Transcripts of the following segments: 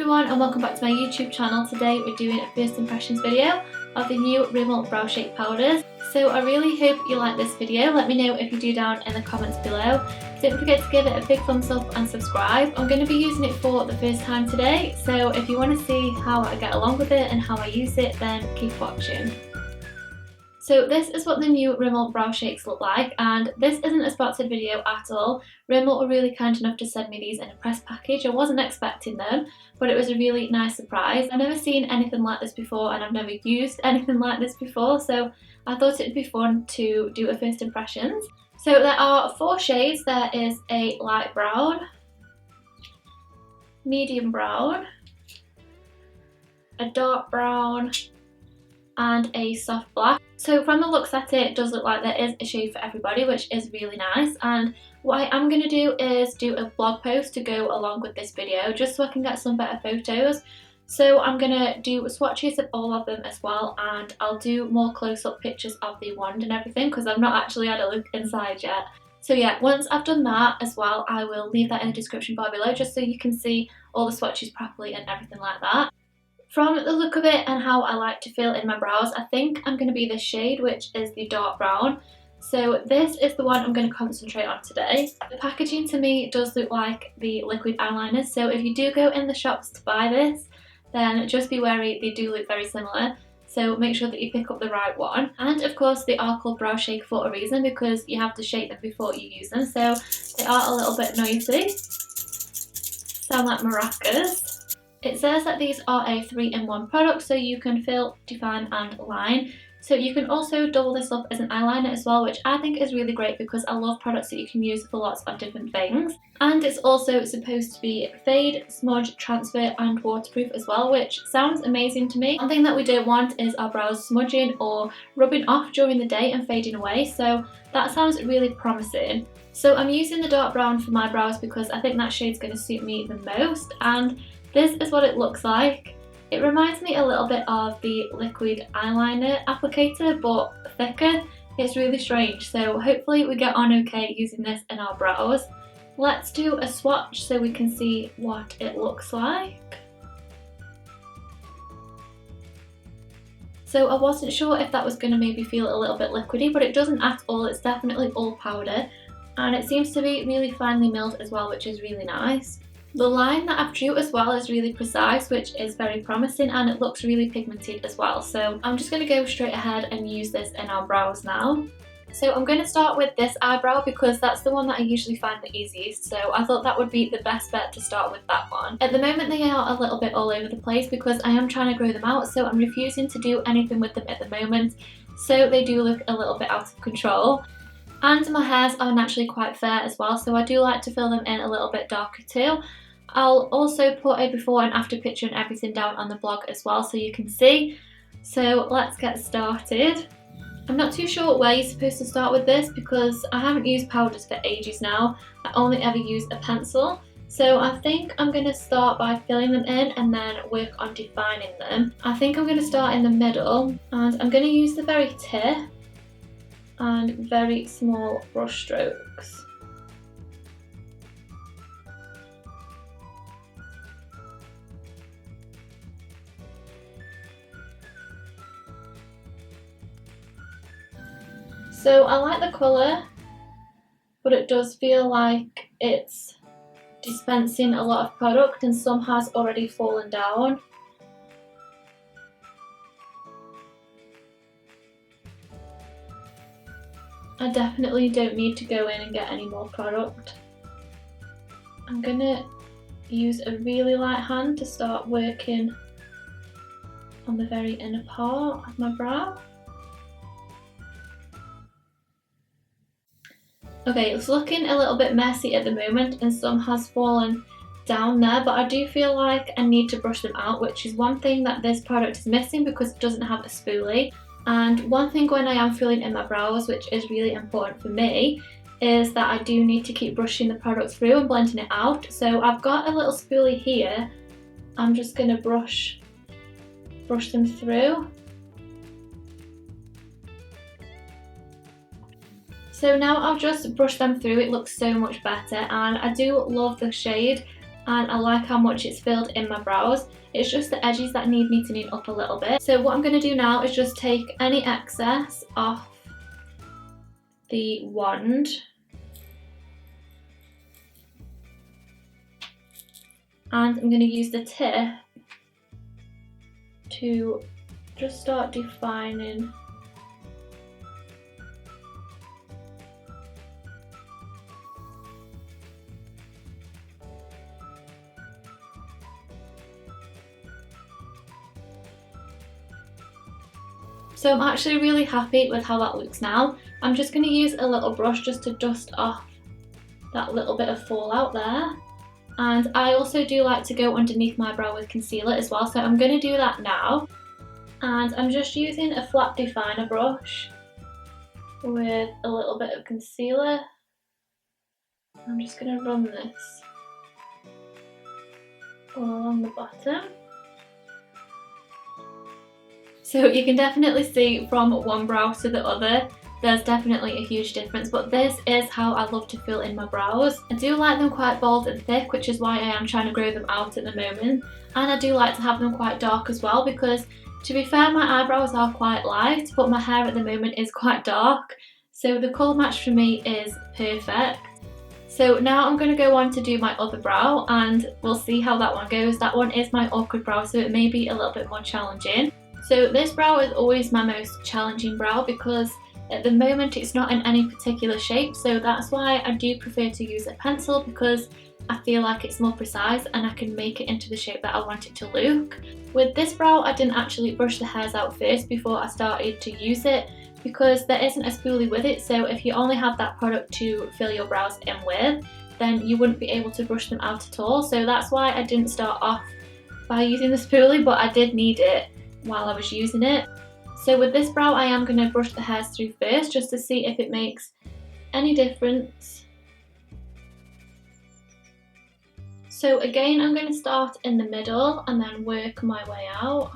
everyone and welcome back to my YouTube channel. Today we're doing a first impressions video of the new Rimmel brow shape powders. So I really hope you like this video. Let me know if you do down in the comments below. Don't forget to give it a big thumbs up and subscribe. I'm going to be using it for the first time today, so if you want to see how I get along with it and how I use it, then keep watching. So this is what the new Rimmel brow shakes look like, and this isn't a sponsored video at all. Rimmel were really kind enough to send me these in a press package. I wasn't expecting them, but it was a really nice surprise. I've never seen anything like this before and I've never used anything like this before, so I thought it'd be fun to do a first impressions. So there are 4 shades. There is a light brown, medium brown, a dark brown, and a soft black. So from the looks at it, it does look like there is a shade for everybody, which is really nice. And what I am going to do is do a blog post to go along with this video, just so I can get some better photos. So I'm going to do swatches of all of them as well, and I'll do more close-up pictures of the wand and everything, because I've not actually had a look inside yet. So yeah, once I've done that as well, I will leave that in the description bar below, just so you can see all the swatches properly and everything like that. From the look of it and how I like to feel in my brows, I think I'm going to be this shade, which is the dark brown. So this is the one I'm going to concentrate on today. The packaging to me does look like the liquid eyeliners, so if you do go in the shops to buy this, then just be wary, they do look very similar. So make sure that you pick up the right one. And of course they are called brow shake for a reason, because you have to shake them before you use them. So they are a little bit noisy. Sound like maracas. It says that these are a 3-in-1 product, so you can fill, define and line. So you can also double this up as an eyeliner as well, which I think is really great because I love products that you can use for lots of different things. And it's also supposed to be fade, smudge, transfer and waterproof as well, which sounds amazing to me. One thing that we don't want is our brows smudging or rubbing off during the day and fading away, so that sounds really promising. So I'm using the dark brown for my brows because I think that shade's going to suit me the most, and this is what it looks like. It reminds me a little bit of the liquid eyeliner applicator, but thicker. It's really strange, so hopefully we get on okay using this in our brows. Let's do a swatch so we can see what it looks like. So I wasn't sure if that was going to maybe feel a little bit liquidy, but it doesn't at all. It's definitely all powder, and it seems to be really finely milled as well, which is really nice. The line that I've drew as well is really precise, which is very promising, and it looks really pigmented as well. So I'm just going to go straight ahead and use this in our brows now. So I'm going to start with this eyebrow because that's the one that I usually find the easiest, so I thought that would be the best bet to start with that one. At the moment they are a little bit all over the place because I am trying to grow them out, so I'm refusing to do anything with them at the moment, so they do look a little bit out of control. And my hairs are naturally quite fair as well, so I do like to fill them in a little bit darker too. I'll also put a before and after picture and everything down on the blog as well so you can see. So let's get started. I'm not too sure where you're supposed to start with this because I haven't used powders for ages now. I only ever use a pencil. So I think I'm going to start by filling them in and then work on defining them. I think I'm going to start in the middle, and I'm going to use the very tip and very small brush strokes. So I like the colour, but it does feel like it's dispensing a lot of product and some has already fallen down. I definitely don't need to go in and get any more product. I'm going to use a really light hand to start working on the very inner part of my brow. Okay, it's looking a little bit messy at the moment and some has fallen down there, but I do feel like I need to brush them out, which is one thing that this product is missing because it doesn't have a spoolie. And one thing when I am filling in my brows, which is really important for me, is that I do need to keep brushing the product through and blending it out. So I've got a little spoolie here. I'm just going to brush them through. So now I'll just brush them through. It looks so much better, and I do love the shade and I like how much it's filled in my brows. It's just the edges that need neatening up a little bit. So what I'm going to do now is just take any excess off the wand. And I'm going to use the tip to just start defining . So I'm actually really happy with how that looks now. I'm just going to use a little brush just to dust off that little bit of fallout there. And I also do like to go underneath my brow with concealer as well, so I'm going to do that now. And I'm just using a flat definer brush with a little bit of concealer. I'm just going to run this all along the bottom. So you can definitely see from one brow to the other, there's definitely a huge difference, but this is how I love to fill in my brows. I do like them quite bold and thick, which is why I am trying to grow them out at the moment. And I do like to have them quite dark as well, because to be fair, my eyebrows are quite light, but my hair at the moment is quite dark. So the colour match for me is perfect. So now I'm going to go on to do my other brow, and we'll see how that one goes. That one is my awkward brow, so it may be a little bit more challenging. So this brow is always my most challenging brow because at the moment it's not in any particular shape, so that's why I do prefer to use a pencil, because I feel like it's more precise and I can make it into the shape that I want it to look. With this brow I didn't actually brush the hairs out first before I started to use it, because there isn't a spoolie with it, so if you only have that product to fill your brows in with, then you wouldn't be able to brush them out at all. So that's why I didn't start off by using the spoolie, but I did need it while I was using it. So with this brow I am going to brush the hairs through first just to see if it makes any difference. So again I'm going to start in the middle and then work my way out.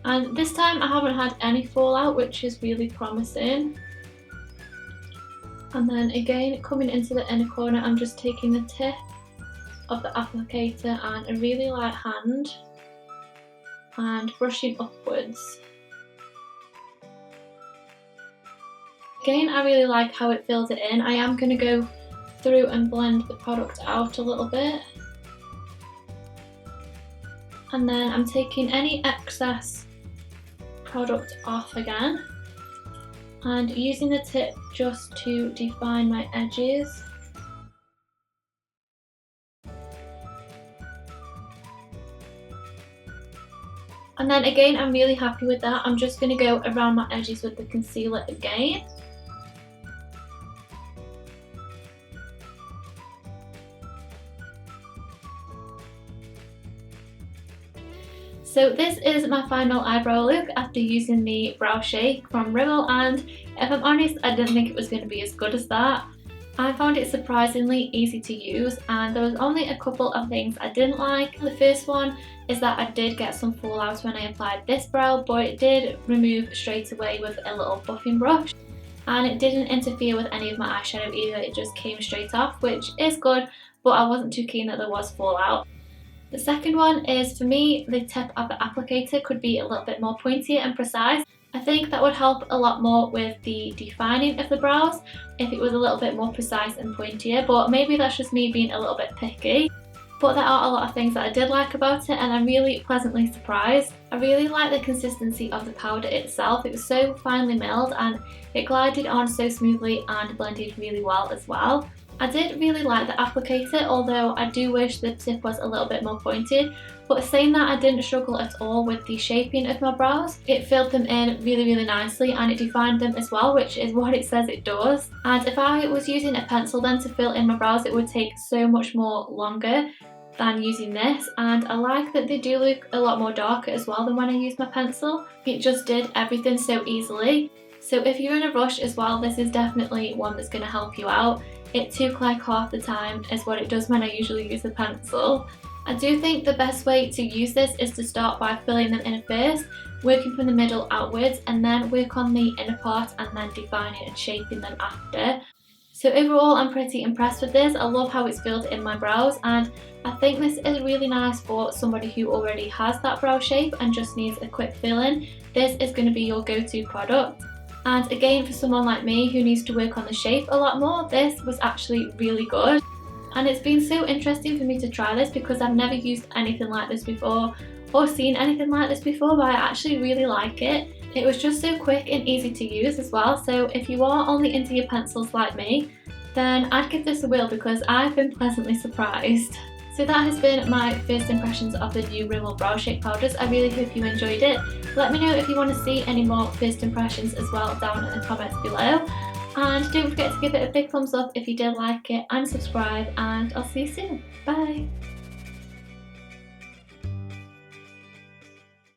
And this time I haven't had any fallout, which is really promising. And then again, coming into the inner corner, I'm just taking the tip of the applicator and a really light hand and brushing upwards. Again, I really like how it fills it in. I am going to go through and blend the product out a little bit. And then I'm taking any excess product off again and using the tip just to define my edges. And then again, I'm really happy with that. I'm just going to go around my edges with the concealer again. So this is my final eyebrow look after using the Brow Shake from Rimmel, and if I'm honest, I didn't think it was going to be as good as that. I found it surprisingly easy to use, and there was only a couple of things I didn't like. The first one is that I did get some fallout when I applied this brow, but it did remove straight away with a little buffing brush, and it didn't interfere with any of my eyeshadow either. It just came straight off, which is good, but I wasn't too keen that there was fallout. The second one is, for me, the tip of the applicator could be a little bit more pointier and precise. I think that would help a lot more with the defining of the brows if it was a little bit more precise and pointier, but maybe that's just me being a little bit picky. But there are a lot of things that I did like about it, and I'm really pleasantly surprised. I really like the consistency of the powder itself. It was so finely milled and it glided on so smoothly and blended really well as well. I did really like the applicator, although I do wish the tip was a little bit more pointed, but saying that, I didn't struggle at all with the shaping of my brows. It filled them in really nicely and it defined them as well, which is what it says it does. And if I was using a pencil then to fill in my brows, it would take so much more longer than using this, and I like that they do look a lot more darker as well than when I used my pencil. It just did everything so easily. So if you're in a rush as well, this is definitely one that's going to help you out. It took like half the time as what it does when I usually use a pencil. I do think the best way to use this is to start by filling them in first, working from the middle outwards, and then work on the inner part and then defining and shaping them after. So overall I'm pretty impressed with this. I love how it's filled in my brows, and I think this is really nice for somebody who already has that brow shape and just needs a quick fill in. This is going to be your go-to product. And again, for someone like me who needs to work on the shape a lot more, this was actually really good. And it's been so interesting for me to try this because I've never used anything like this before or seen anything like this before, but I actually really like it. It was just so quick and easy to use as well, so if you are only into your pencils like me, then I'd give this a whirl because I've been pleasantly surprised. So that has been my first impressions of the new Rimmel brow shape powders. I really hope you enjoyed it. Let me know if you want to see any more first impressions as well down in the comments below. And don't forget to give it a big thumbs up if you did like it, and subscribe, and I'll see you soon. Bye!